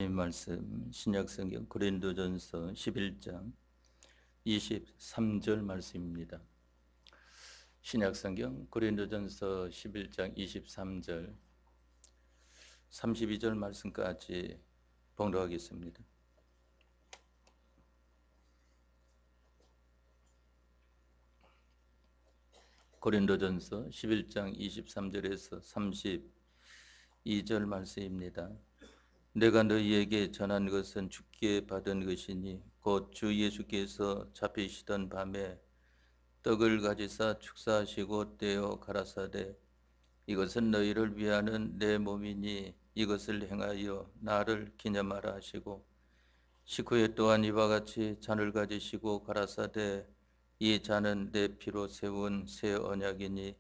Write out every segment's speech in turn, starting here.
말씀 신약성경 고린도전서 11장 23절 말씀입니다. 신약성경 고린도전서 11장 23절 32절 말씀까지 봉독하겠습니다. 고린도전서 11장 23절에서 32절 말씀입니다. 내가 너희에게 전한 것은 주께 받은 것이니 곧 주 예수께서 잡히시던 밤에 떡을 가지사 축사하시고 떼어 가라사대 이것은 너희를 위하는 내 몸이니 이것을 행하여 나를 기념하라 하시고 식후에 또한 이와 같이 잔을 가지시고 가라사대 이 잔은 내 피로 세운 새 언약이니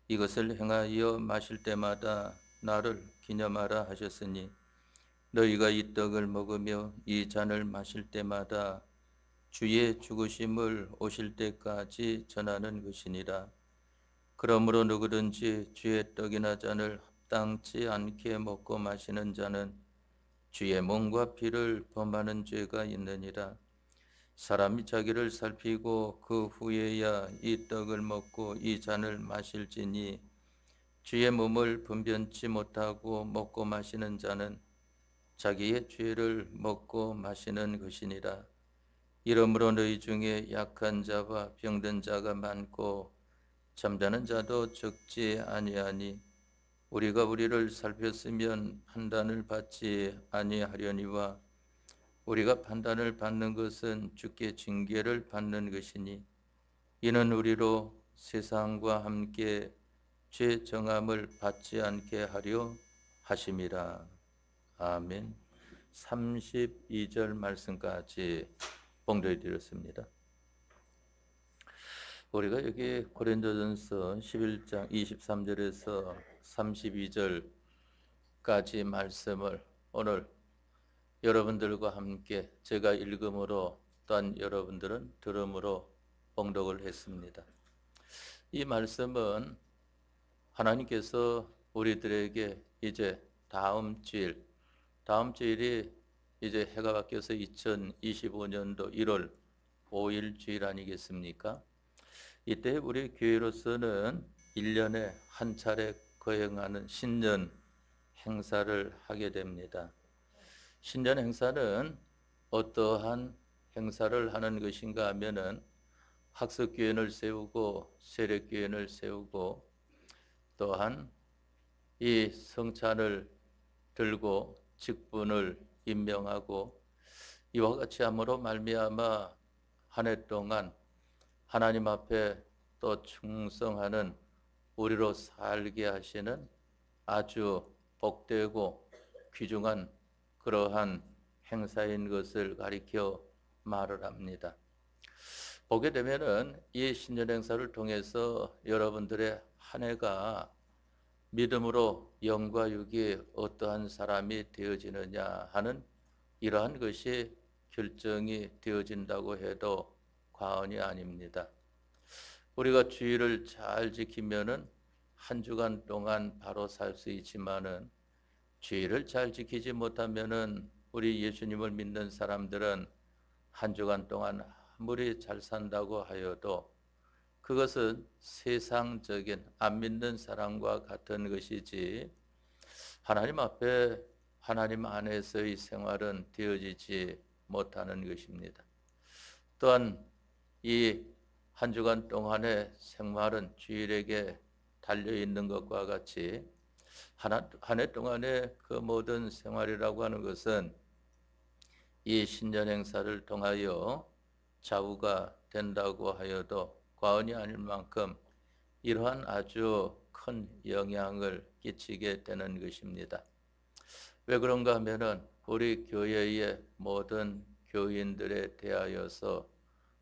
이것을 행하여 마실 때마다 나를 기념하라 하셨으니 너희가 이 떡을 먹으며 이 잔을 마실 때마다 주의 죽으심을 오실 때까지 전하는 것이니라. 그러므로 누구든지 주의 떡이나 잔을 합당치 않게 먹고 마시는 자는 주의 몸과 피를 범하는 죄가 있느니라. 사람이 자기를 살피고 그 후에야 이 떡을 먹고 이 잔을 마실지니 주의 몸을 분변치 못하고 먹고 마시는 자는 자기의 죄를 먹고 마시는 것이니라. 이러므로 너희 중에 약한 자와 병든 자가 많고 잠자는 자도 적지 아니하니 우리가 우리를 살폈으면 판단을 받지 아니하려니와 우리가 판단을 받는 것은 주께 징계를 받는 것이니 이는 우리로 세상과 함께 죄 정함을 받지 않게 하려 하심이라. 아멘. 32절 말씀까지 봉독해 드렸습니다. 우리가 여기 고린도전서 11장 23절에서 32절까지 말씀을 오늘 여러분들과 함께 제가 읽음으로 또한 여러분들은 들음으로 봉독을 했습니다. 이 말씀은 하나님께서 우리들에게 이제 다음 주일이 이제 해가 바뀌어서 2025년도 1월 5일 주일 아니겠습니까? 이때 우리 교회로서는 1년에 한 차례 거행하는 신년 행사를 하게 됩니다. 신년 행사는 어떠한 행사를 하는 것인가 하면은 학습교연을 세우고 세례교연을 세우고 또한 이 성찬을 들고 직분을 임명하고 이와 같이 함으로 말미암아 한 해 동안 하나님 앞에 또 충성하는 우리로 살게 하시는 아주 복되고 귀중한 그러한 행사인 것을 가리켜 말을 합니다. 보게 되면은 이 신년 행사를 통해서 여러분들의 한 해가 믿음으로 영과 육이 어떠한 사람이 되어지느냐 하는 이러한 것이 결정이 되어진다고 해도 과언이 아닙니다. 우리가 주의를 잘 지키면은 한 주간 동안 바로 살 수 있지만은 주의를 잘 지키지 못하면은 우리 예수님을 믿는 사람들은 한 주간 동안 아무리 잘 산다고 하여도 그것은 세상적인 안 믿는 사람과 같은 것이지 하나님 앞에 하나님 안에서의 생활은 되어지지 못하는 것입니다. 또한 이 한 주간 동안의 생활은 주일에게 달려있는 것과 같이 한 해 동안의 그 모든 생활이라고 하는 것은 이 신년 행사를 통하여 좌우가 된다고 하여도 과언이 아닐 만큼 이러한 아주 큰 영향을 끼치게 되는 것입니다. 왜 그런가 하면은 우리 교회의 모든 교인들에 대하여서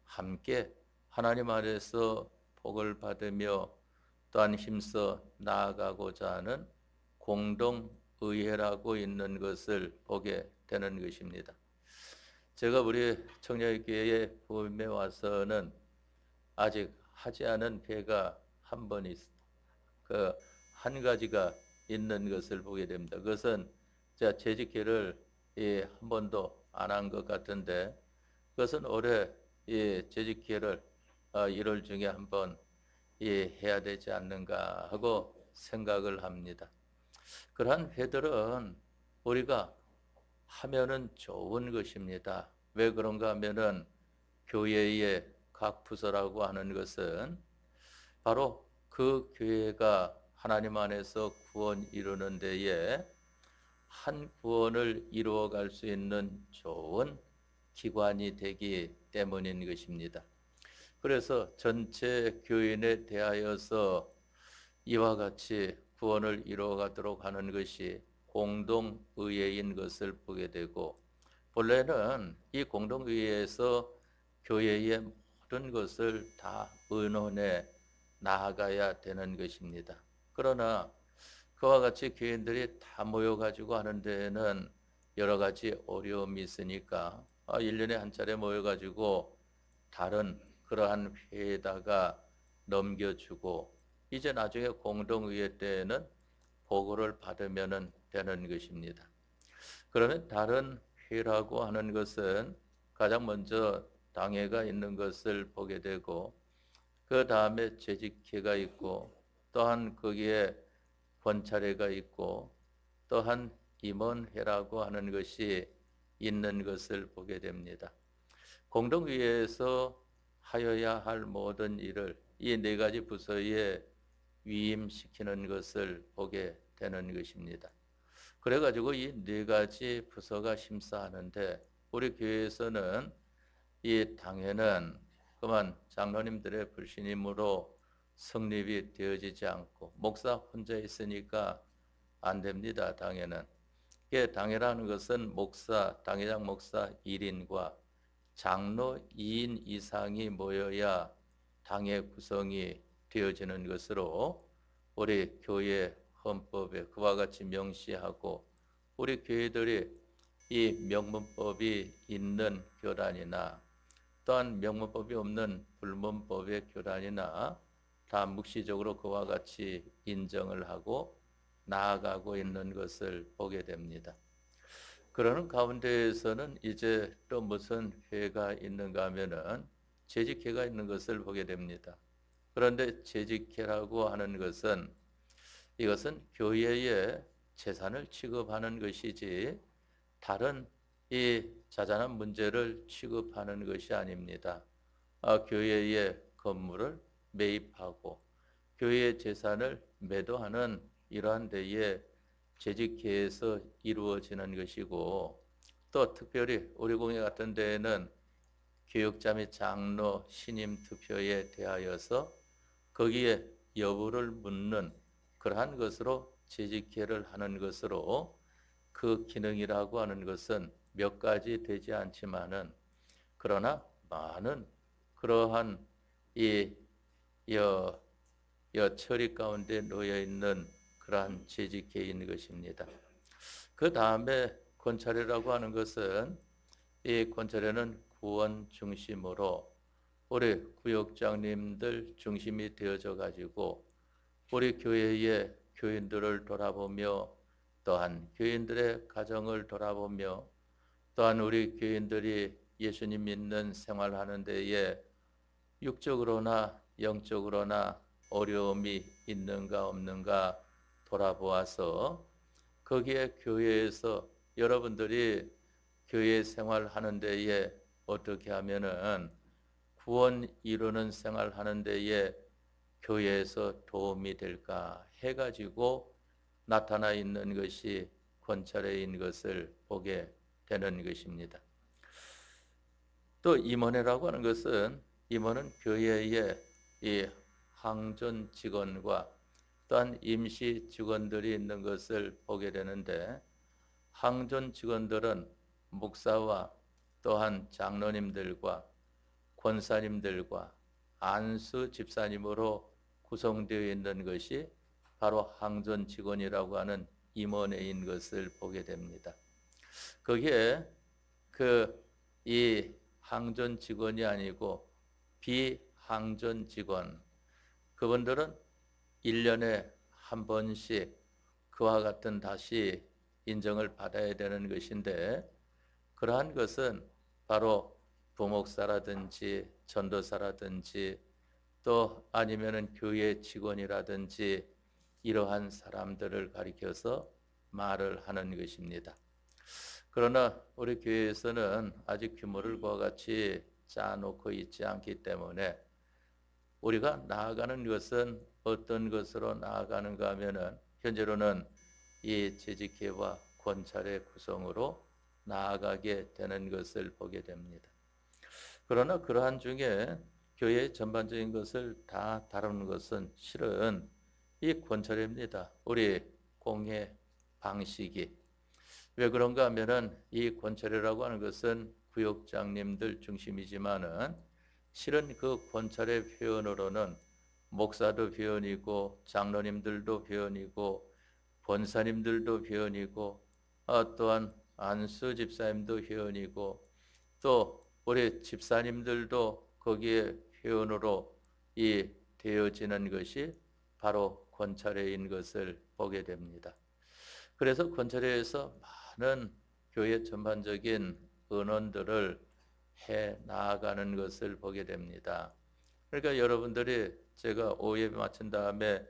함께 하나님 안에서 복을 받으며 또한 힘써 나아가고자 하는 공동의회라고 있는 것을 보게 되는 것입니다. 제가 우리 청년교회에 부임해 와서는 아직 하지 않은 회가 한 번 한 가지가 있는 것을 보게 됩니다. 그것은 제가 재직회를 한 번도 안 한 것 같은데 그것은 올해 재직 기회를 1월 중에 한번 해야 되지 않는가 하고 생각을 합니다. 그러한 회들은 우리가 하면은 좋은 것입니다. 왜 그런가 하면은 교회의 각 부서라고 하는 것은 바로 그 교회가 하나님 안에서 구원 이루는 데에 한 구원을 이루어갈 수 있는 좋은 기관이 되기 때문인 것입니다. 그래서 전체 교인에 대하여서 이와 같이 구원을 이루어가도록 하는 것이 공동의회인 것을 보게 되고, 본래는 이 공동의회에서 교회의 모든 것을 다 의논해 나아가야 되는 것입니다. 그러나 그와 같이 교인들이 다 모여가지고 하는 데에는 여러 가지 어려움이 있으니까 1년에 한 차례 모여가지고 다른 그러한 회에다가 넘겨주고 이제 나중에 공동의회 때에는 보고를 받으면 되는 것입니다. 그러면 다른 회라고 하는 것은 가장 먼저 당회가 있는 것을 보게 되고 그 다음에 재직회가 있고 또한 거기에 권차례가 있고 또한 임원회라고 하는 것이 있는 것을 보게 됩니다. 공동의회에서 하여야 할 모든 일을 이 네 가지 부서에 위임시키는 것을 보게 되는 것입니다. 그래가지고 이 네 가지 부서가 심사하는데 우리 교회에서는 이 당회는 그만 장로님들의 불신임으로 성립이 되어지지 않고 목사 혼자 있으니까 안 됩니다. 당회는. 당회라는 것은 목사, 당회장 목사 1인과 장로 2인 이상이 모여야 당회 구성이 되어지는 것으로 우리 교회 헌법에 그와 같이 명시하고 우리 교회들이 이 명문법이 있는 교단이나 또한 명문법이 없는 불문법의 교단이나 다 묵시적으로 그와 같이 인정을 하고 나아가고 있는 것을 보게 됩니다. 그러는 가운데에서는 이제 또 무슨 회가 있는가 하면은 재직회가 있는 것을 보게 됩니다. 그런데 재직회라고 하는 것은 이것은 교회의 재산을 취급하는 것이지 다른 이 자잘한 문제를 취급하는 것이 아닙니다. 교회의 건물을 매입하고 교회의 재산을 매도하는 이러한 데에 재직회에서 이루어지는 것이고 또 특별히 우리 공회 같은 데에는 교육자 및 장로 신임 투표에 대하여서 거기에 여부를 묻는 그러한 것으로 재직회를 하는 것으로 그 기능이라고 하는 것은 몇 가지 되지 않지만은 그러나 많은 그러한 이 처리 가운데 놓여 있는 그러한 재직회인 것입니다. 그 다음에 권차례라고 하는 것은 이 권차례는 구원 중심으로 우리 구역장님들 중심이 되어져 가지고 우리 교회의 교인들을 돌아보며 또한 교인들의 가정을 돌아보며 또한 우리 교인들이 예수님 믿는 생활하는 데에 육적으로나 영적으로나 어려움이 있는가 없는가 돌아보아서 거기에 교회에서 여러분들이 교회 생활하는 데에 어떻게 하면은 구원 이루는 생활하는 데에 교회에서 도움이 될까 해가지고 나타나 있는 것이 권차례인 것을 보게 되는 것입니다. 또 임원회라고 하는 것은 임원은 교회의 이 항존 직원과 또한 임시 직원들이 있는 것을 보게 되는데 항존 직원들은 목사와 또한 장로님들과 권사님들과 안수 집사님으로 구성되어 있는 것이 바로 항존 직원이라고 하는 임원회인 것을 보게 됩니다. 거기에 이 항존 직원이 아니고 비항존 직원 그분들은 1년에 한 번씩 그와 같은 다시 인정을 받아야 되는 것인데 그러한 것은 바로 부목사라든지 전도사라든지 또 아니면은 교회 직원이라든지 이러한 사람들을 가리켜서 말을 하는 것입니다. 그러나 우리 교회에서는 아직 규모를 그와 같이 짜놓고 있지 않기 때문에 우리가 나아가는 것은 어떤 것으로 나아가는가 하면은 현재로는 이 재직회와 권찰의 구성으로 나아가게 되는 것을 보게 됩니다. 그러나 그러한 중에 교회의 전반적인 것을 다 다루는 것은 실은 이 권찰입니다. 우리 공회 방식이 왜 그런가 하면은 이 권찰이라고 하는 것은 구역장님들 중심이지만은 실은 그 권찰의 표현으로는 목사도 표현이고 장로님들도 표현이고 권사님들도 표현이고 또한 안수 집사님도 표현이고 또 우리 집사님들도 거기에 표현으로 이 되어지는 것이 바로 권찰회인 것을 보게 됩니다. 그래서 권찰회에서 많은 교회 전반적인 언론들을 해 나아가는 것을 보게 됩니다. 그러니까 여러분들이 제가 오후에 마친 다음에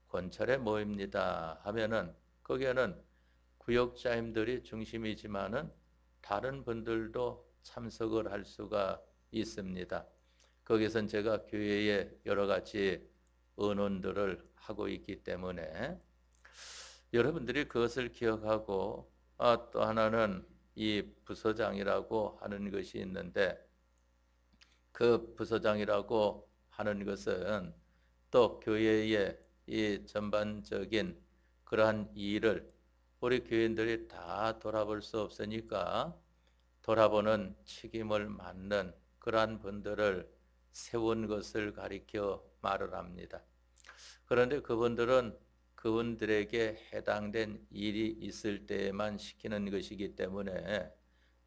권찰회 모입니다 하면은 거기에는 구역자님들이 중심이지만은 다른 분들도 참석을 할 수가 있습니다. 거기선 제가 교회의 여러 가지 언론들을 하고 있기 때문에 여러분들이 그것을 기억하고 또 하나는 이 부서장이라고 하는 것이 있는데 그 부서장이라고 하는 것은 또 교회의 이 전반적인 그러한 일을 우리 교인들이 다 돌아볼 수 없으니까 돌아보는 책임을 맡는 그러한 분들을 세운 것을 가리켜 말을 합니다. 그런데 그분들은 그분들에게 해당된 일이 있을 때에만 시키는 것이기 때문에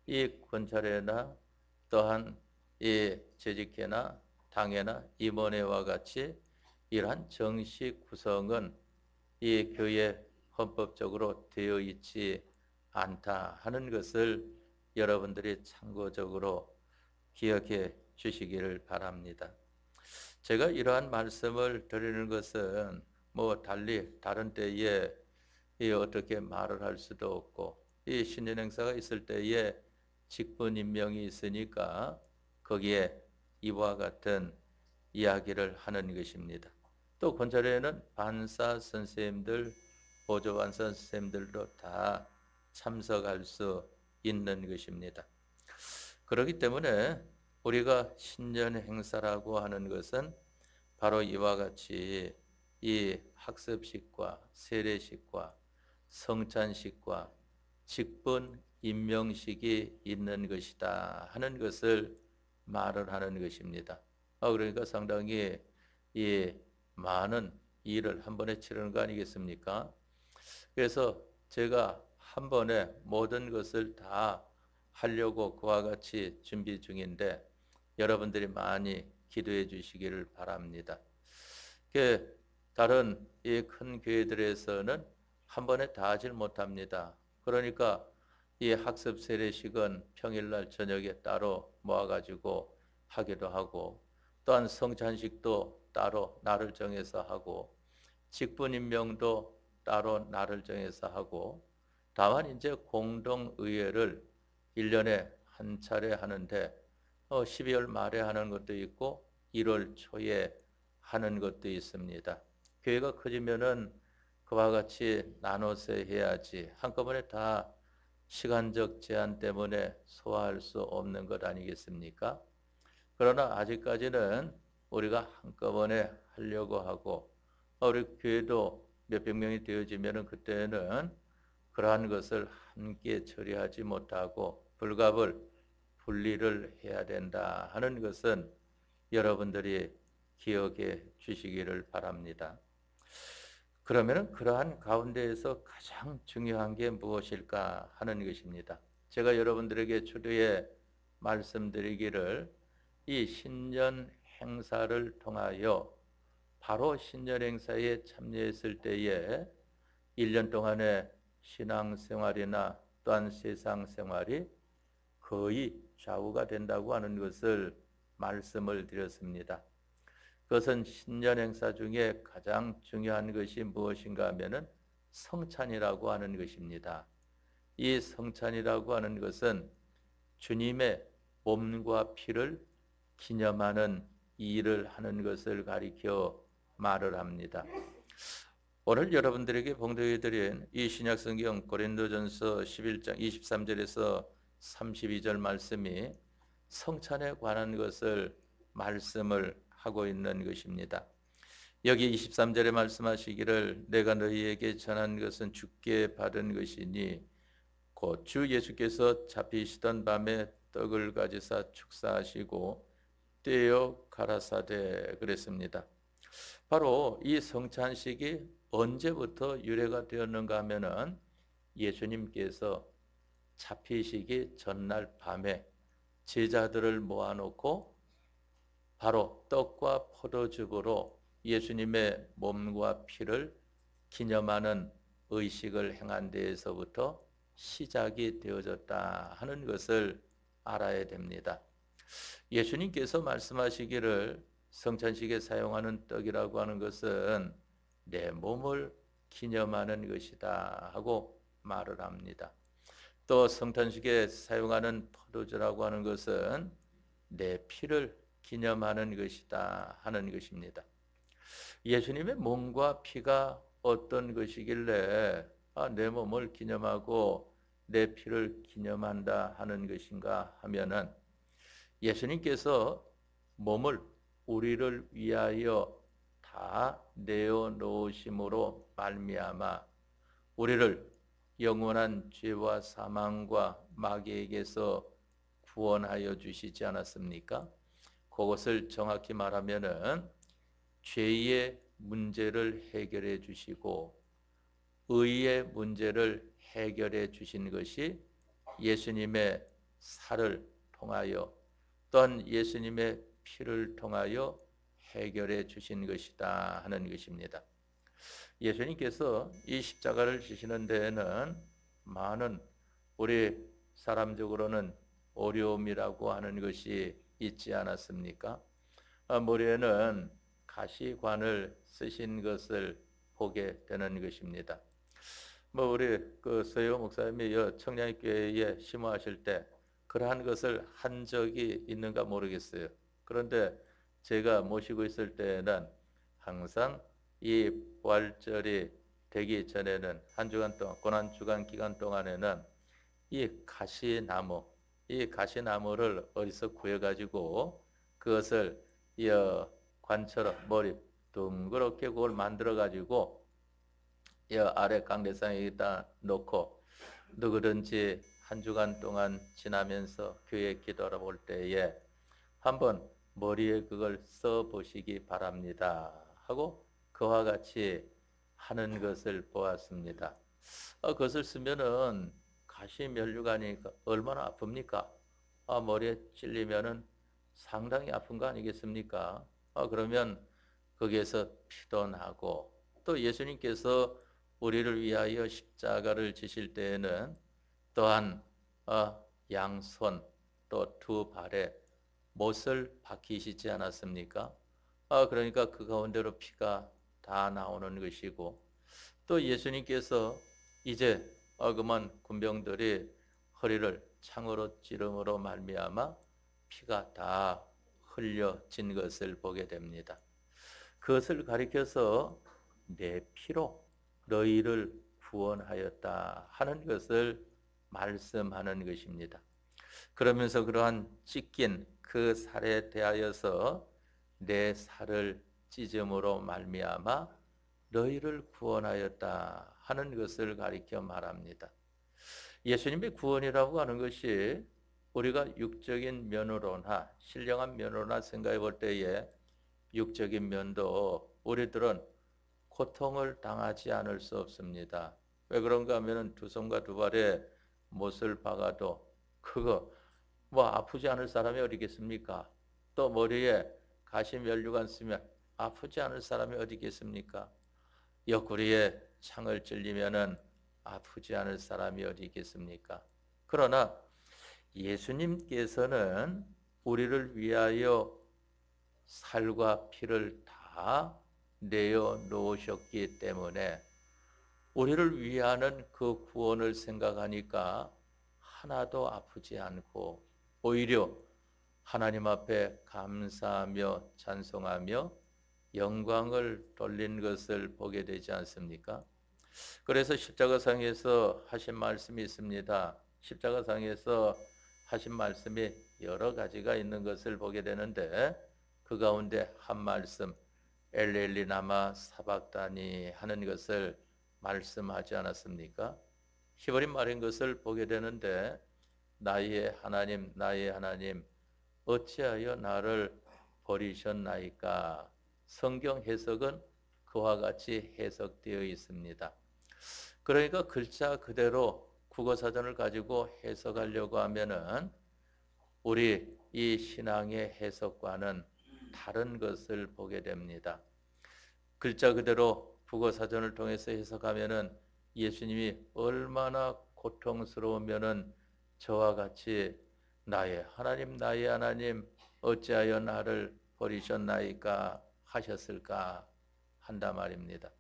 이 권찰회나 또한 이 재직회나 당회나 임원회와 같이 이러한 정식 구성은 이 교회 헌법적으로 되어 있지 않다 하는 것을 여러분들이 참고적으로 기억해 주시기를 바랍니다. 제가 이러한 말씀을 드리는 것은 달리 다른 때에 어떻게 말을 할 수도 없고 이 신년 행사가 있을 때에 직분 임명이 있으니까 거기에 이와 같은 이야기를 하는 것입니다. 또 권찰회에는 반사 선생님들, 보조반사 선생님들도 다 참석할 수 있는 것입니다. 그렇기 때문에 우리가 신년 행사라고 하는 것은 바로 이와 같이 이 학습식과 세례식과 성찬식과 직분 임명식이 있는 것이다 하는 것을 말을 하는 것입니다. 그러니까 상당히 이 많은 일을 한 번에 치르는 거 아니겠습니까? 그래서 제가 한 번에 모든 것을 다 하려고 그와 같이 준비 중인데 여러분들이 많이 기도해 주시기를 바랍니다. 다른 이 큰 교회들에서는 한 번에 다 하질 못합니다. 그러니까 이 학습 세례식은 평일날 저녁에 따로 모아가지고 하기도 하고 또한 성찬식도 따로 날을 정해서 하고 직분 임명도 따로 날을 정해서 하고 다만 이제 공동의회를 1년에 한 차례 하는데 12월 말에 하는 것도 있고 1월 초에 하는 것도 있습니다. 교회가 커지면은 그와 같이 나눠서 해야지 한꺼번에 다 시간적 제한 때문에 소화할 수 없는 것 아니겠습니까? 그러나 아직까지는 우리가 한꺼번에 하려고 하고 우리 교회도 몇백 명이 되어지면은 그때는 그러한 것을 함께 처리하지 못하고 불갑을 분리를 해야 된다 하는 것은 여러분들이 기억해 주시기를 바랍니다. 그러면 그러한 가운데에서 가장 중요한 게 무엇일까 하는 것입니다. 제가 여러분들에게 초대에 말씀드리기를 이 신년 행사를 통하여 바로 신년 행사에 참여했을 때에 1년 동안에 신앙생활이나 또한 세상생활이 거의 좌우가 된다고 하는 것을 말씀을 드렸습니다. 그것은 신년 행사 중에 가장 중요한 것이 무엇인가 하면은 성찬이라고 하는 것입니다. 이 성찬이라고 하는 것은 주님의 몸과 피를 기념하는 일을 하는 것을 가리켜 말을 합니다. 오늘 여러분들에게 봉독해 드린 이 신약성경 고린도전서 11장 23절에서 32절 말씀이 성찬에 관한 것을 말씀을 하고 있는 것입니다. 여기 23절에 말씀하시기를 내가 너희에게 전한 것은 주께 받은 것이니 곧 주 예수께서 잡히시던 밤에 떡을 가지사 축사하시고 떼어 가라사대 그랬습니다. 바로 이 성찬식이 언제부터 유래가 되었는가 하면은 예수님께서 잡히시기 전날 밤에 제자들을 모아놓고 바로 떡과 포도즙으로 예수님의 몸과 피를 기념하는 의식을 행한 데에서부터 시작이 되어졌다 하는 것을 알아야 됩니다. 예수님께서 말씀하시기를 성찬식에 사용하는 떡이라고 하는 것은 내 몸을 기념하는 것이다 하고 말을 합니다. 또 성찬식에 사용하는 포도주라고 하는 것은 내 피를 기념하는 것이다 하는 것입니다. 예수님의 몸과 피가 어떤 것이길래 내 몸을 기념하고 내 피를 기념한다 하는 것인가 하면은 예수님께서 몸을 우리를 위하여 다 내어 놓으심으로 말미암아 우리를 영원한 죄와 사망과 마귀에게서 구원하여 주시지 않았습니까? 그것을 정확히 말하면은 죄의 문제를 해결해 주시고 의의 문제를 해결해 주신 것이 예수님의 살을 통하여 또한 예수님의 피를 통하여 해결해 주신 것이다 하는 것입니다. 예수님께서 이 십자가를 지시는 데에는 많은 우리 사람적으로는 어려움이라고 하는 것이 있지 않았습니까? 머리에는 가시관을 쓰신 것을 보게 되는 것입니다. 우리 서효 목사님이 청량교회에 심호하실 때 그러한 것을 한 적이 있는가 모르겠어요. 그런데 제가 모시고 있을 때에는 항상 이 부활절이 되기 전에는 한 주간 동안 고난 주간 기간 동안에는 이 가시나무를 어디서 구해가지고 그것을 관처럼 머리 둥그렇게 그걸 만들어가지고 아래 강대상에다 놓고 누구든지 한 주간 동안 지나면서 교회 기도하러 올 때에 한번 머리에 그걸 써 보시기 바랍니다 하고 그와 같이 하는 것을 보았습니다. 그것을 쓰면은 가시 면류관이 얼마나 아픕니까? 머리에 찔리면은 상당히 아픈 거 아니겠습니까? 그러면 거기에서 피도 나고 또 예수님께서 우리를 위하여 십자가를 지실 때에는 또한 양손 또 두 발에 못을 박히시지 않았습니까? 그러니까 그 가운데로 피가 다 나오는 것이고 또 예수님께서 이제 그만 군병들이 허리를 창으로 찌름으로 말미암아 피가 다 흘려진 것을 보게 됩니다. 그것을 가리켜서 내 피로 너희를 구원하였다 하는 것을 말씀하는 것입니다. 그러면서 그러한 찢긴 그 살에 대하여서 내 살을 찢음으로 말미암아 너희를 구원하였다 하는 것을 가리켜 말합니다. 예수님의 구원이라고 하는 것이 우리가 육적인 면으로나 신령한 면으로나 생각해 볼 때에 육적인 면도 우리들은 고통을 당하지 않을 수 없습니다. 왜 그런가 하면 두 손과 두 발에 못을 박아도 그거 아프지 않을 사람이 어디 있겠습니까? 또 머리에 가시 면류관 쓰면 아프지 않을 사람이 어디 있겠습니까? 옆구리에 창을 찔리면은 아프지 않을 사람이 어디 있겠습니까? 그러나 예수님께서는 우리를 위하여 살과 피를 다 내어 놓으셨기 때문에 우리를 위하는 그 구원을 생각하니까 하나도 아프지 않고 오히려 하나님 앞에 감사하며 찬송하며 영광을 돌린 것을 보게 되지 않습니까? 그래서 십자가상에서 하신 말씀이 있습니다. 십자가상에서 하신 말씀이 여러 가지가 있는 것을 보게 되는데 그 가운데 한 말씀 엘리 나마 사박다니 하는 것을 말씀하지 않았습니까? 히브리 말인 것을 보게 되는데 나의 하나님 어찌하여 나를 버리셨나이까? 성경 해석은 그와 같이 해석되어 있습니다. 그러니까 글자 그대로 국어사전을 가지고 해석하려고 하면은 우리 이 신앙의 해석과는 다른 것을 보게 됩니다. 글자 그대로 국어사전을 통해서 해석하면은 예수님이 얼마나 고통스러우면은 저와 같이 나의 하나님 어찌하여 나를 버리셨나이까 하셨을까 한단 말입니다.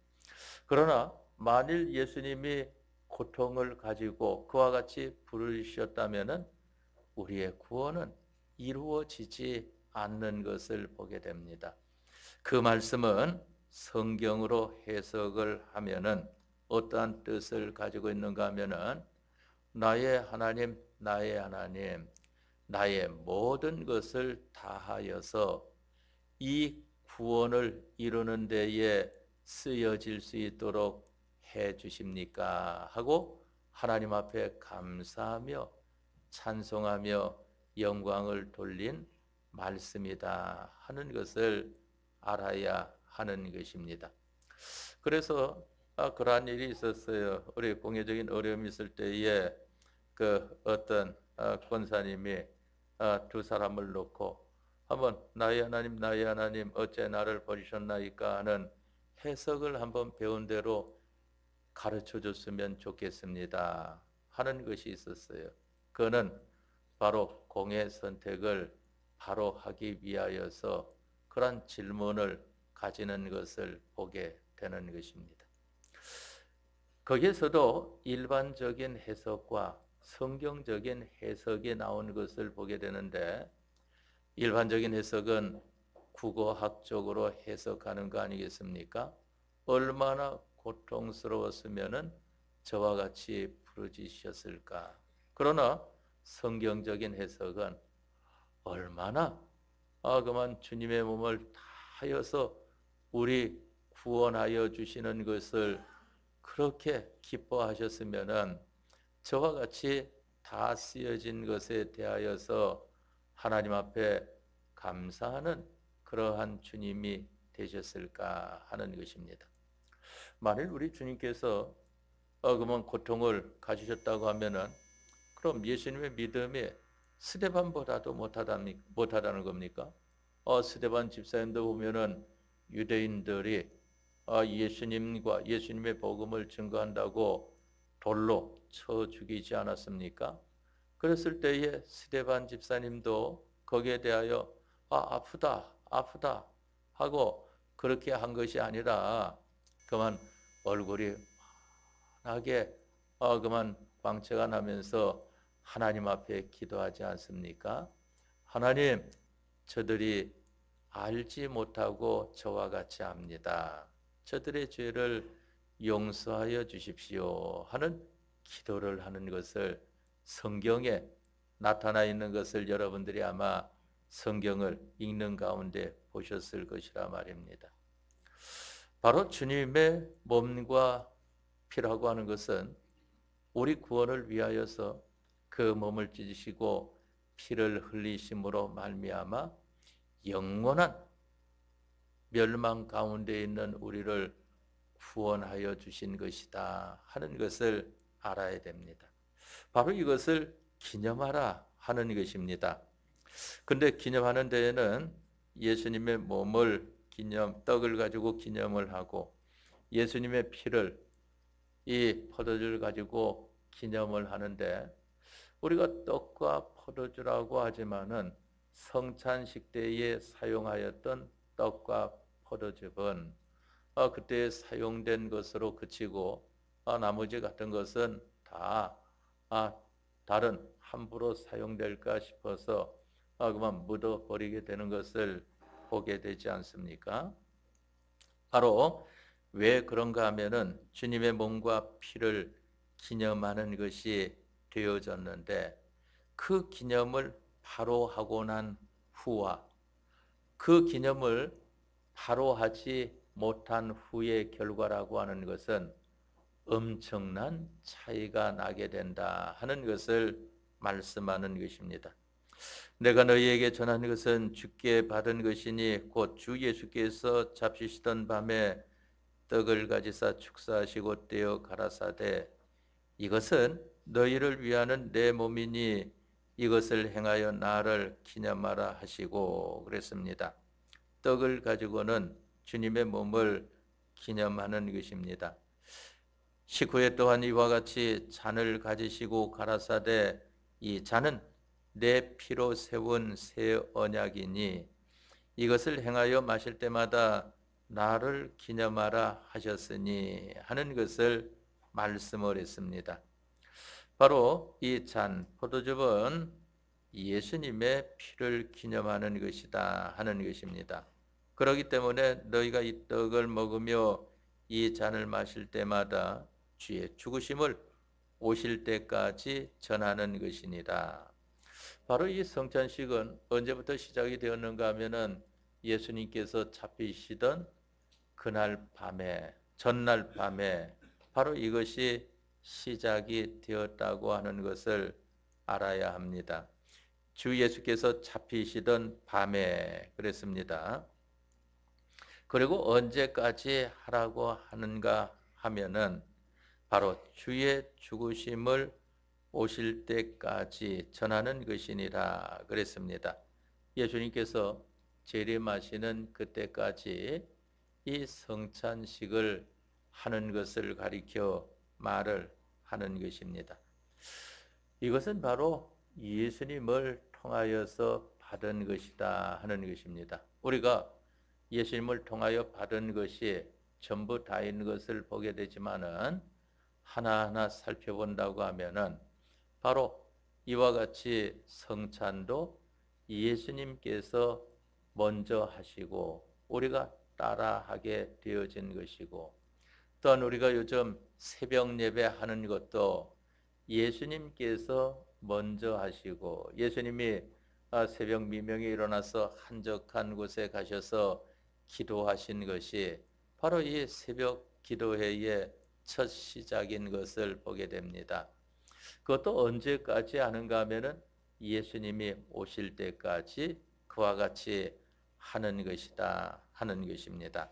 그러나 만일 예수님이 고통을 가지고 그와 같이 부르셨다면은 우리의 구원은 이루어지지 않는 것을 보게 됩니다. 그 말씀은 성경으로 해석을 하면은 어떠한 뜻을 가지고 있는가 하면은 나의 하나님 나의 모든 것을 다하여서 이 구원을 이루는 데에 쓰여질 수 있도록 해 주십니까? 하고 하나님 앞에 감사하며 찬송하며 영광을 돌린 말씀이다 하는 것을 알아야 하는 것입니다. 그래서 그러한 일이 있었어요. 우리 공예적인 어려움이 있을 때에 그 어떤 권사님이 두 사람을 놓고 한번 나의 하나님 어째 나를 버리셨나이까 하는 해석을 한번 배운 대로 가르쳐 줬으면 좋겠습니다 하는 것이 있었어요. 그는 바로 공의 선택을 바로 하기 위하여서 그런 질문을 가지는 것을 보게 되는 것입니다. 거기에서도 일반적인 해석과 성경적인 해석이 나온 것을 보게 되는데 일반적인 해석은 국어학적으로 해석하는 거 아니겠습니까? 얼마나 고통스러웠으면은 저와 같이 부르짖으셨을까? 그러나 성경적인 해석은 얼마나 그만 주님의 몸을 다하여서 우리 구원하여 주시는 것을 그렇게 기뻐하셨으면은 저와 같이 다 쓰여진 것에 대하여서 하나님 앞에 감사하는 그러한 주님이 되셨을까 하는 것입니다. 만일 우리 주님께서 그만 고통을 가지셨다고 하면은 그럼 예수님의 믿음이 스데반보다도 못하다는 겁니까? 스데반 집사님도 보면은 유대인들이 예수님의 복음을 증거한다고 돌로 쳐 죽이지 않았습니까? 그랬을 때에 스데반 집사님도 거기에 대하여 아프다 하고 그렇게 한 것이 아니라 그만 얼굴이 환하게 그만 광채가 나면서 하나님 앞에 기도하지 않습니까? 하나님, 저들이 알지 못하고 저와 같이 합니다. 저들의 죄를 용서하여 주십시오 하는 기도를 하는 것을 성경에 나타나 있는 것을 여러분들이 아마 성경을 읽는 가운데 보셨을 것이라 말입니다. 바로 주님의 몸과 피라고 하는 것은 우리 구원을 위하여서 그 몸을 찢으시고 피를 흘리심으로 말미암아 영원한 멸망 가운데 있는 우리를 구원하여 주신 것이다 하는 것을 알아야 됩니다. 바로 이것을 기념하라 하는 것입니다. 근데 기념하는 데에는 예수님의 몸을 떡을 가지고 기념을 하고 예수님의 피를 이 포도주를 가지고 기념을 하는데, 우리가 떡과 포도주라고 하지만은 성찬식 때에 사용하였던 떡과 포도즙은 그때 사용된 것으로 그치고 나머지 같은 것은 다 다른 함부로 사용될까 싶어서 그만 묻어버리게 되는 것을 보게 되지 않습니까? 바로 왜 그런가 하면은 주님의 몸과 피를 기념하는 것이 되어졌는데, 그 기념을 바로 하고 난 후와 그 기념을 바로 하지 못한 후의 결과라고 하는 것은 엄청난 차이가 나게 된다 하는 것을 말씀하는 것입니다. 내가 너희에게 전한 것은 주께 받은 것이니 곧 주 예수께서 잡수시던 밤에 떡을 가지사 축사하시고 떼어 가라사대 이것은 너희를 위하는 내 몸이니 이것을 행하여 나를 기념하라 하시고 그랬습니다. 떡을 가지고는 주님의 몸을 기념하는 것입니다. 식후에 또한 이와 같이 잔을 가지시고 가라사대 이 잔은 내 피로 세운 새 언약이니 이것을 행하여 마실 때마다 나를 기념하라 하셨으니 하는 것을 말씀을 했습니다. 바로 이 잔 포도즙은 예수님의 피를 기념하는 것이다 하는 것입니다. 그렇기 때문에 너희가 이 떡을 먹으며 이 잔을 마실 때마다 주의 죽으심을 오실 때까지 전하는 것이니라. 바로 이 성찬식은 언제부터 시작이 되었는가 하면은 예수님께서 잡히시던 그날 밤에, 전날 밤에 바로 이것이 시작이 되었다고 하는 것을 알아야 합니다. 주 예수께서 잡히시던 밤에 그랬습니다. 그리고 언제까지 하라고 하는가 하면은 바로 주의 죽으심을 오실 때까지 전하는 것이니라 그랬습니다. 예수님께서 재림하시는 그때까지 이 성찬식을 하는 것을 가리켜 말을 하는 것입니다. 이것은 바로 예수님을 통하여서 받은 것이다 하는 것입니다. 우리가 예수님을 통하여 받은 것이 전부 다인 것을 보게 되지만은 하나하나 살펴본다고 하면은 바로 이와 같이 성찬도 예수님께서 먼저 하시고 우리가 따라하게 되어진 것이고, 또한 우리가 요즘 새벽 예배 하는 것도 예수님께서 먼저 하시고 예수님이 새벽 미명에 일어나서 한적한 곳에 가셔서 기도하신 것이 바로 이 새벽 기도회의 첫 시작인 것을 보게 됩니다. 그것도 언제까지 하는가 하면은 예수님이 오실 때까지 그와 같이 하는 것이다 하는 것입니다.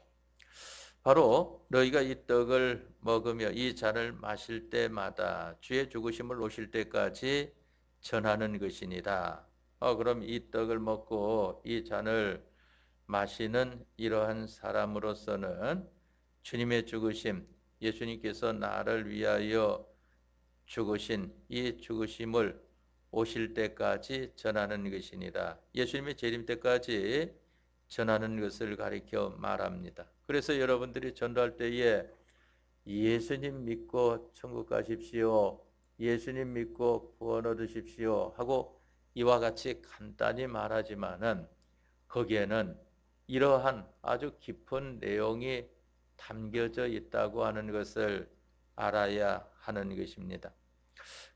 바로 너희가 이 떡을 먹으며 이 잔을 마실 때마다 주의 죽으심을 오실 때까지 전하는 것이니라. 그럼 이 떡을 먹고 이 잔을 마시는 이러한 사람으로서는 주님의 죽으심, 예수님께서 나를 위하여 죽으신 이 죽으심을 오실 때까지 전하는 것이니라. 예수님의 재림 때까지 전하는 것을 가리켜 말합니다. 그래서 여러분들이 전도할 때에 예수님 믿고 천국 가십시오, 예수님 믿고 구원 얻으십시오 하고 이와 같이 간단히 말하지만은 거기에는 이러한 아주 깊은 내용이 담겨져 있다고 하는 것을 알아야 하는 것입니다.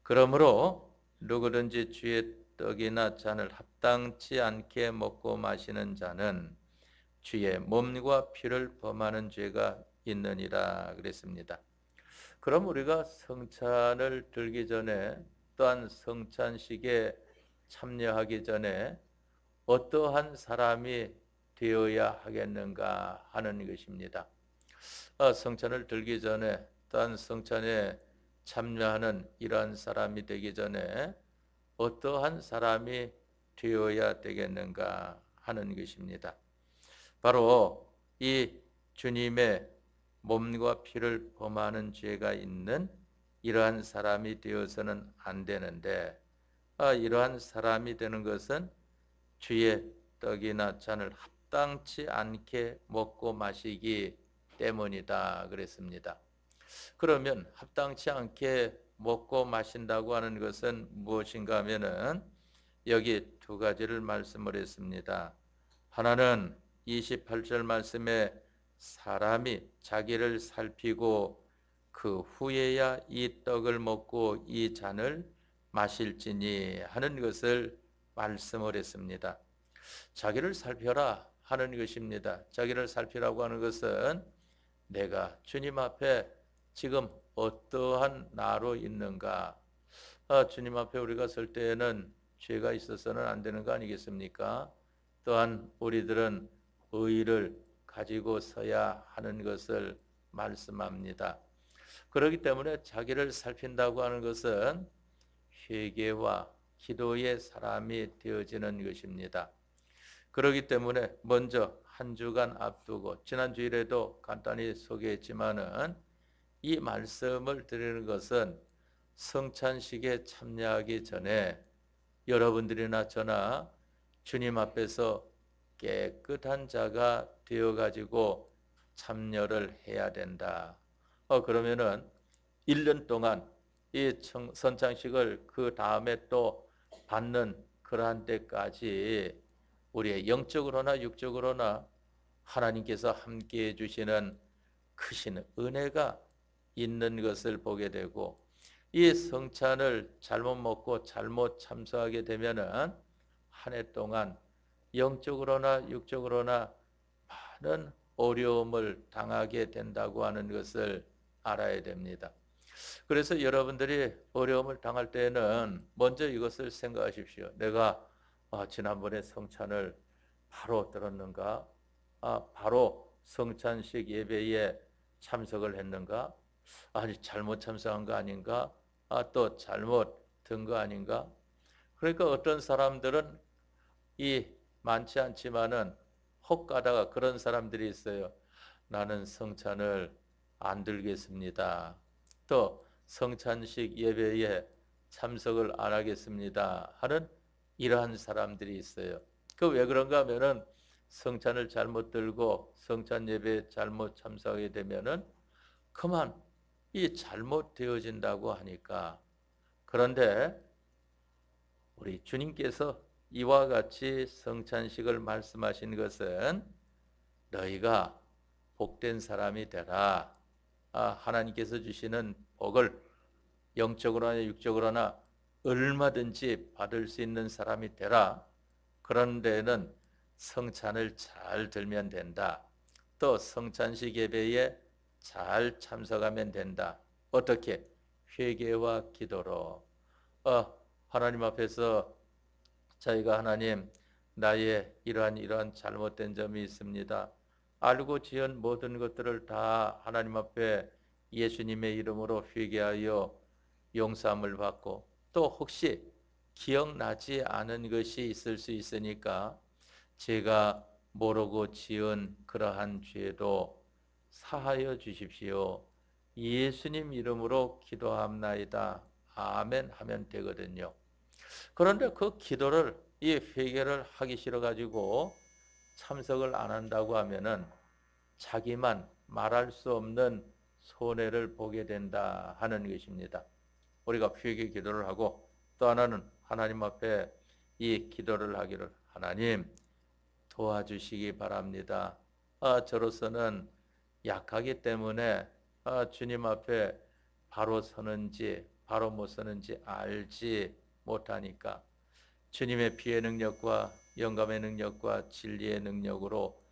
그러므로 누구든지 주의 떡이나 잔을 합당치 않게 먹고 마시는 자는 주의 몸과 피를 범하는 죄가 있느니라 그랬습니다. 그럼 우리가 성찬을 들기 전에 또한 성찬식에 참여하기 전에 어떠한 사람이 되어야 하겠는가 하는 것입니다. 성찬을 들기 전에 또한 성찬에 참여하는 이러한 사람이 되기 전에 어떠한 사람이 되어야 되겠는가 하는 것입니다. 바로 이 주님의 몸과 피를 범하는 죄가 있는 이러한 사람이 되어서는 안 되는데, 이러한 사람이 되는 것은 주의 떡이나 잔을 합당치 않게 먹고 마시기 때문이다 그랬습니다. 그러면 합당치 않게 먹고 마신다고 하는 것은 무엇인가 하면은 여기 두 가지를 말씀을 했습니다. 하나는 28절 말씀에 사람이 자기를 살피고 그 후에야 이 떡을 먹고 이 잔을 마실지니 하는 것을 말씀을 했습니다. 자기를 살펴라 하는 것입니다. 자기를 살피라고 하는 것은 내가 주님 앞에 지금 어떠한 나로 있는가? 주님 앞에 우리가 설 때에는 죄가 있어서는 안 되는 거 아니겠습니까? 또한 우리들은 의의를 가지고 서야 하는 것을 말씀합니다. 그렇기 때문에 자기를 살핀다고 하는 것은 회개와 기도의 사람이 되어지는 것입니다. 그렇기 때문에 먼저 한 주간 앞두고 지난 주일에도 간단히 소개했지만은 이 말씀을 드리는 것은 성찬식에 참여하기 전에 여러분들이나 저나 주님 앞에서 깨끗한 자가 되어 가지고 참여를 해야 된다. 그러면은 1년 동안 이 선창식을 그 다음에 또 받는 그러한 때까지 우리의 영적으로나 육적으로나 하나님께서 함께해 주시는 크신 은혜가 있는 것을 보게 되고, 이 성찬을 잘못 먹고 잘못 참석하게 되면은 한 해 동안 영적으로나 육적으로나 많은 어려움을 당하게 된다고 하는 것을 알아야 됩니다. 그래서 여러분들이 어려움을 당할 때는 먼저 이것을 생각하십시오. 내가 지난번에 성찬을 바로 들었는가? 바로 성찬식 예배에 참석을 했는가? 아니 잘못 참석한 거 아닌가? 또 잘못 든 거 아닌가? 그러니까 어떤 사람들은 이 많지 않지만은 혹 가다가 그런 사람들이 있어요. 나는 성찬을 안 들겠습니다. 또 성찬식 예배에 참석을 안 하겠습니다 하는 이러한 사람들이 있어요. 그 왜 그런가 하면은 성찬을 잘못 들고 성찬 예배에 잘못 참석하게 되면은 그만 이 잘못되어진다고 하니까. 그런데 우리 주님께서 이와 같이 성찬식을 말씀하신 것은 너희가 복된 사람이 되라. 하나님께서 주시는 복을 영적으로나 육적으로나 얼마든지 받을 수 있는 사람이 되라. 그런 데는 성찬을 잘 들면 된다. 또 성찬식 예배에 잘 참석하면 된다. 어떻게? 회개와 기도로. 하나님 앞에서 저희가 하나님, 나의 이러한 잘못된 점이 있습니다. 알고 지은 모든 것들을 다 하나님 앞에 예수님의 이름으로 회개하여 용서함을 받고, 또 혹시 기억나지 않은 것이 있을 수 있으니까 제가 모르고 지은 그러한 죄도 사하여 주십시오. 예수님 이름으로 기도합나이다. 아멘 하면 되거든요. 그런데 그 기도를, 이 회개를 하기 싫어 가지고 참석을 안 한다고 하면은 자기만 말할 수 없는 손해를 보게 된다 하는 것입니다. 우리가 회개 기도를 하고 또 하나는 하나님 앞에 이 기도를 하기를, 하나님 도와주시기 바랍니다. 저로서는 약하기 때문에 주님 앞에 바로 서는지 바로 못 서는지 알지 못하니까 주님의 피의 능력과 영감의 능력과 진리의 능력으로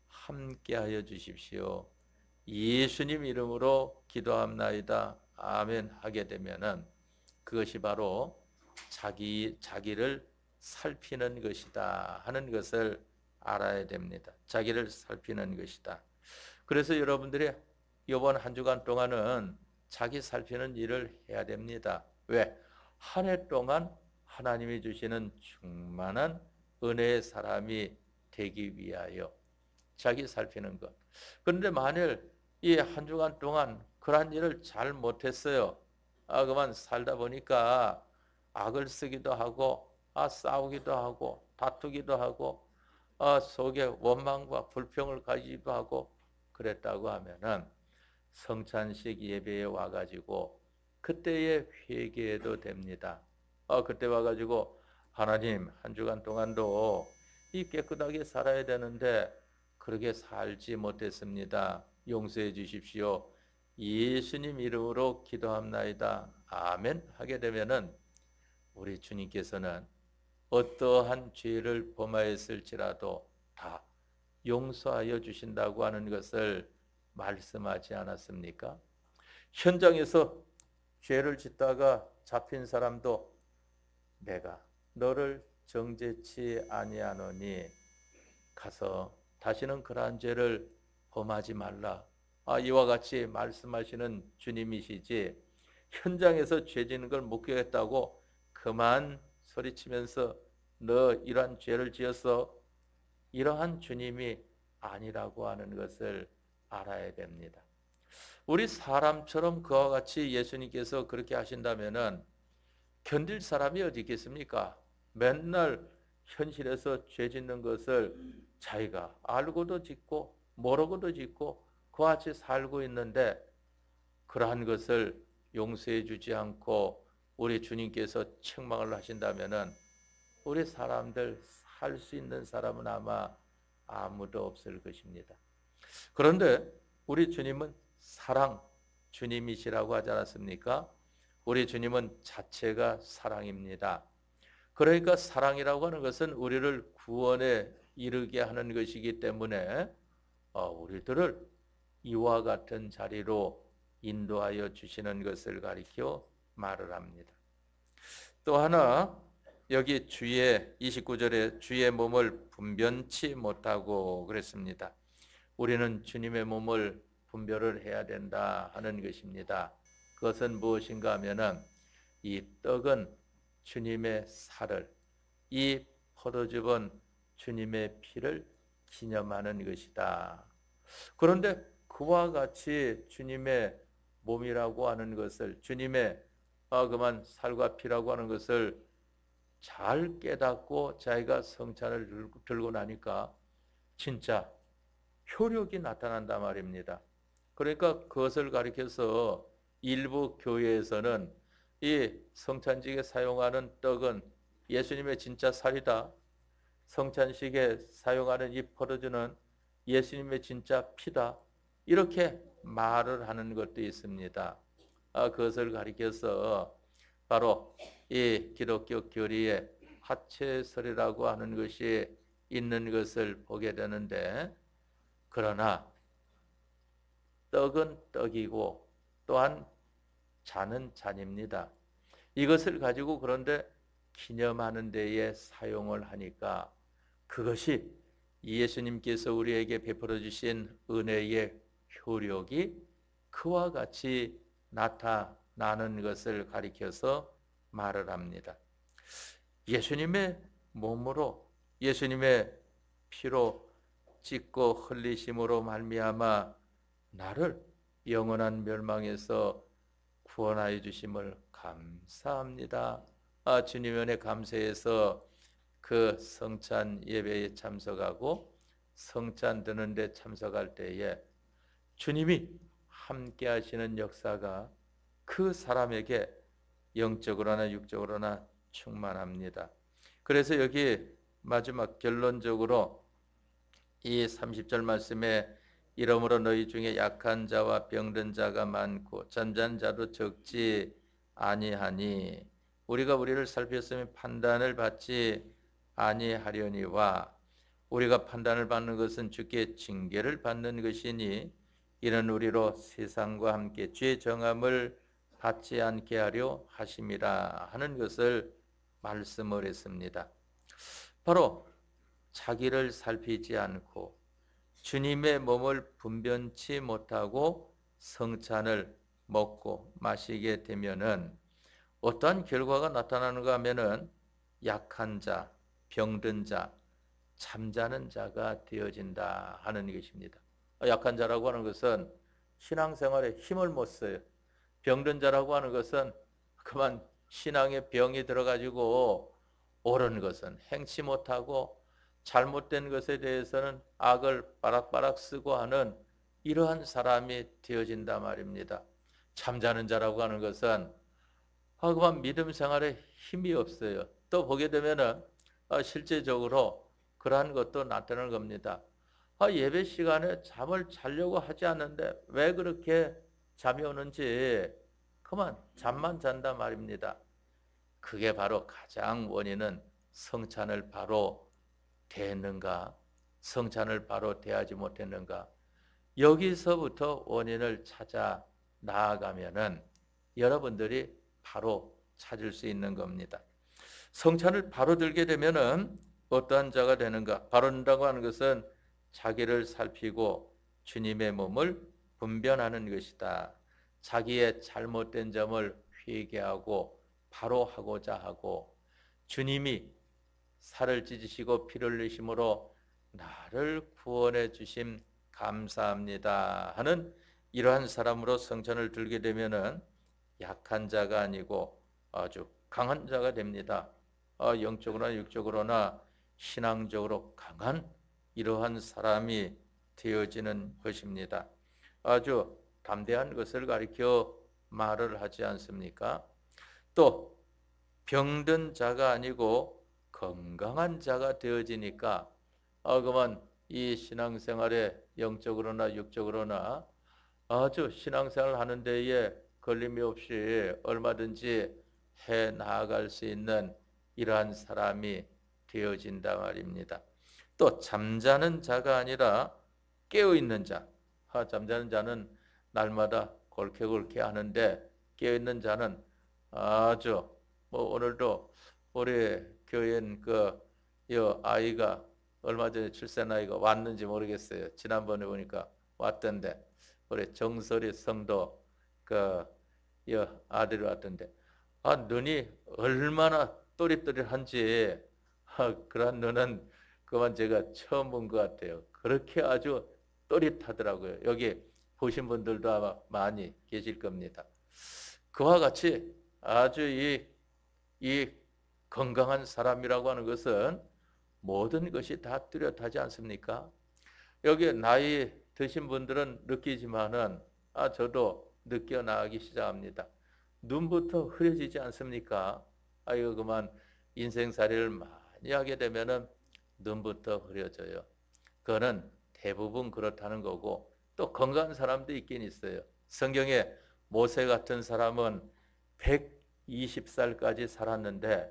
함께하여 주십시오. 예수님 이름으로 기도합나이다. 아멘 하게 되면은 그것이 바로 자기를 살피는 것이다 하는 것을 알아야 됩니다. 자기를 살피는 것이다. 그래서 여러분들이 이번 한 주간 동안은 자기 살피는 일을 해야 됩니다. 왜? 한 해 동안 하나님이 주시는 충만한 은혜의 사람이 되기 위하여 자기 살피는 것. 그런데 만일 이 한 주간 동안 그러한 일을 잘 못했어요. 그만 살다 보니까 악을 쓰기도 하고 싸우기도 하고 다투기도 하고 속에 원망과 불평을 가지기도 하고 그랬다고 하면은 성찬식 예배에 와가지고 그때에 회개해도 됩니다. 그때 와가지고 하나님 한 주간 동안도 이 깨끗하게 살아야 되는데 그렇게 살지 못했습니다. 용서해 주십시오. 예수님 이름으로 기도합나이다. 아멘 하게 되면은 우리 주님께서는 어떠한 죄를 범하였을지라도 다 용서하여 주신다고 하는 것을 말씀하지 않았습니까? 현장에서 죄를 짓다가 잡힌 사람도 내가 너를 정죄치 아니하노니 가서 다시는 그러한 죄를 범하지 말라. 이와 같이 말씀하시는 주님이시지 현장에서 죄 짓는 걸 목격했다고 그만 소리치면서 너 이러한 죄를 지었어. 이러한 주님이 아니라고 하는 것을 알아야 됩니다. 우리 사람처럼 그와 같이 예수님께서 그렇게 하신다면은 견딜 사람이 어디 있겠습니까? 맨날 현실에서 죄 짓는 것을 자기가 알고도 짓고 모르고도 짓고 그와 같이 살고 있는데 그러한 것을 용서해 주지 않고 우리 주님께서 책망을 하신다면은 우리 사람들 살 수 있는 사람은 아마 아무도 없을 것입니다. 그런데 우리 주님은 사랑 주님이시라고 하지 않았습니까? 우리 주님은 자체가 사랑입니다. 그러니까 사랑이라고 하는 것은 우리를 구원에 이르게 하는 것이기 때문에 우리들을 이와 같은 자리로 인도하여 주시는 것을 가리켜 말을 합니다. 또 하나 여기 주의 29절에 주의 몸을 분변치 못하고 그랬습니다. 우리는 주님의 몸을 분별을 해야 된다 하는 것입니다. 그것은 무엇인가 하면은 이 떡은 주님의 살을, 이 포도즙은 주님의 피를 기념하는 것이다. 그런데 그와 같이 주님의 몸이라고 하는 것을 주님의 그만 살과 피라고 하는 것을 잘 깨닫고 자기가 성찬을 들고 나니까 진짜 효력이 나타난단 말입니다. 그러니까 그것을 가리켜서 일부 교회에서는 이 성찬식에 사용하는 떡은 예수님의 진짜 살이다. 성찬식에 사용하는 이 포도주는 예수님의 진짜 피다. 이렇게 말을 하는 것도 있습니다. 그것을 가리켜서 바로 이 기독교 교리에 하체설이라고 하는 것이 있는 것을 보게 되는데 그러나 떡은 떡이고 또한 잔은 잔입니다. 이것을 가지고 그런데 기념하는 데에 사용을 하니까 그것이 예수님께서 우리에게 베풀어 주신 은혜의 효력이 그와 같이 나타나는 것을 가리켜서 말을 합니다. 예수님의 몸으로 예수님의 피로 찢고 흘리심으로 말미암아 나를 영원한 멸망에서 구원하여 주심을 감사합니다. 주님 은혜 감사해서 그 성찬 예배에 참석하고 성찬 드는 데 참석할 때에 주님이 함께 하시는 역사가 그 사람에게 영적으로나 육적으로나 충만합니다. 그래서 여기 마지막 결론적으로 이 30절 말씀에 이러므로 너희 중에 약한 자와 병든 자가 많고 잠자는 자도 적지 아니하니 우리가 우리를 살폈으면 판단을 받지 아니하려니와 우리가 판단을 받는 것은 주께 징계를 받는 것이니 이는 우리로 세상과 함께 죄 정함을 받지 않게 하려 하심이라 하는 것을 말씀을 했습니다. 바로 자기를 살피지 않고 주님의 몸을 분변치 못하고 성찬을 먹고 마시게 되면은 어떠한 결과가 나타나는가 하면은 약한 자, 병든 자, 잠자는 자가 되어진다 하는 것입니다. 약한 자라고 하는 것은 신앙생활에 힘을 못 써요. 병든 자라고 하는 것은 그만 신앙에 병이 들어가지고 옳은 것은 행치 못하고 잘못된 것에 대해서는 악을 바락바락 쓰고 하는 이러한 사람이 되어진단 말입니다. 잠자는 자라고 하는 것은 그만 믿음 생활에 힘이 없어요. 또 보게 되면은 실제적으로 그러한 것도 나타나는 겁니다. 예배 시간에 잠을 자려고 하지 않는데 왜 그렇게 잠이 오는지 그만 잠만 잔단 말입니다. 그게 바로 가장 원인은 성찬을 바로 대했는가, 성찬을 바로 대하지 못했는가. 여기서부터 원인을 찾아 나아가면은 여러분들이 바로 찾을 수 있는 겁니다. 성찬을 바로 들게 되면은 어떠한 자가 되는가? 바로 든다고 하는 것은 자기를 살피고 주님의 몸을 분별하는 것이다. 자기의 잘못된 점을 회개하고 바로 하고자 하고 주님이 살을 찢으시고 피를 흘리심으로 나를 구원해 주심 감사합니다 하는 이러한 사람으로 성찬을 들게 되면은 약한 자가 아니고 아주 강한 자가 됩니다. 영적으로나 육적으로나 신앙적으로 강한 이러한 사람이 되어지는 것입니다. 아주 담대한 것을 가리켜 말을 하지 않습니까? 또 병든 자가 아니고 건강한 자가 되어지니까 그만 이 신앙생활에 영적으로나 육적으로나 아주 신앙생활 하는 데에 걸림이 없이 얼마든지 해 나아갈 수 있는 이러한 사람이 되어진다 말입니다. 또 잠자는 자가 아니라 깨어있는 자. 잠자는 자는 날마다 골쾌골쾌 하는데 깨어있는 자는 아주 오늘도 우리 교인 이 아이가 얼마 전에 출산 아이가 왔는지 모르겠어요. 지난번에 보니까 왔던데 우리 정설이 성도 이 아들이 왔던데 눈이 얼마나 또릿또릿한지 그런 눈은 그만 제가 처음 본 것 같아요. 그렇게 아주 또릿하더라고요. 여기 보신 분들도 아마 많이 계실 겁니다. 그와 같이 아주 이 건강한 사람이라고 하는 것은 모든 것이 다 뚜렷하지 않습니까? 여기 나이 드신 분들은 느끼지만은 저도 느껴나가기 시작합니다. 눈부터 흐려지지 않습니까? 이거 그만 인생살이를 많이 하게 되면은 눈부터 흐려져요. 그거는 대부분 그렇다는 거고 또 건강한 사람도 있긴 있어요. 성경에 모세 같은 사람은 120살까지 살았는데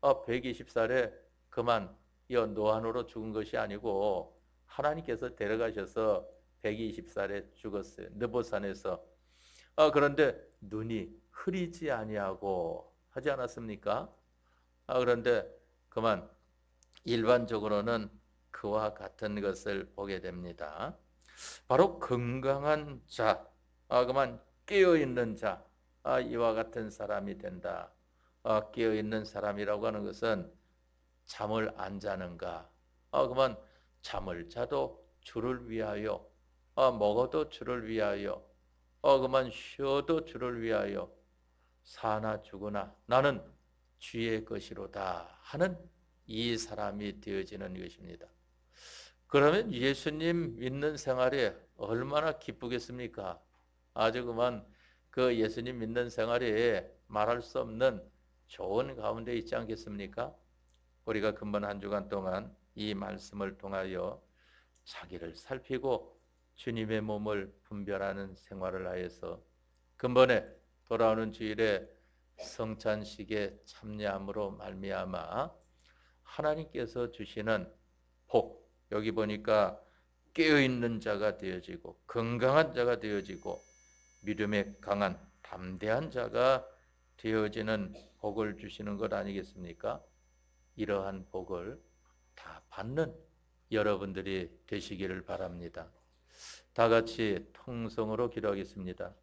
120살에 그만 노안으로 죽은 것이 아니고 하나님께서 데려가셔서 120살에 죽었어요. 느보산에서. 그런데 눈이 흐리지 아니하고 하지 않았습니까? 그런데 그만 일반적으로는 그와 같은 것을 보게 됩니다. 바로 건강한 자, 그만 깨어있는 자, 이와 같은 사람이 된다. 깨어있는 사람이라고 하는 것은 잠을 안 자는가? 그만 잠을 자도 주를 위하여, 먹어도 주를 위하여, 그만 쉬어도 주를 위하여, 사나 죽으나 나는 주의 것이로다 하는 이 사람이 되어지는 것입니다. 그러면 예수님 믿는 생활이 얼마나 기쁘겠습니까? 아주 그만 그 예수님 믿는 생활이 말할 수 없는 좋은 가운데 있지 않겠습니까? 우리가 근본 한 주간 동안 이 말씀을 통하여 자기를 살피고 주님의 몸을 분별하는 생활을 하여서 근본에 돌아오는 주일에 성찬식에 참여함으로 말미암아 하나님께서 주시는 복, 여기 보니까 깨어있는 자가 되어지고 건강한 자가 되어지고 믿음에 강한 담대한 자가 되어지는 복을 주시는 것 아니겠습니까? 이러한 복을 다 받는 여러분들이 되시기를 바랍니다. 다 같이 통성으로 기도하겠습니다.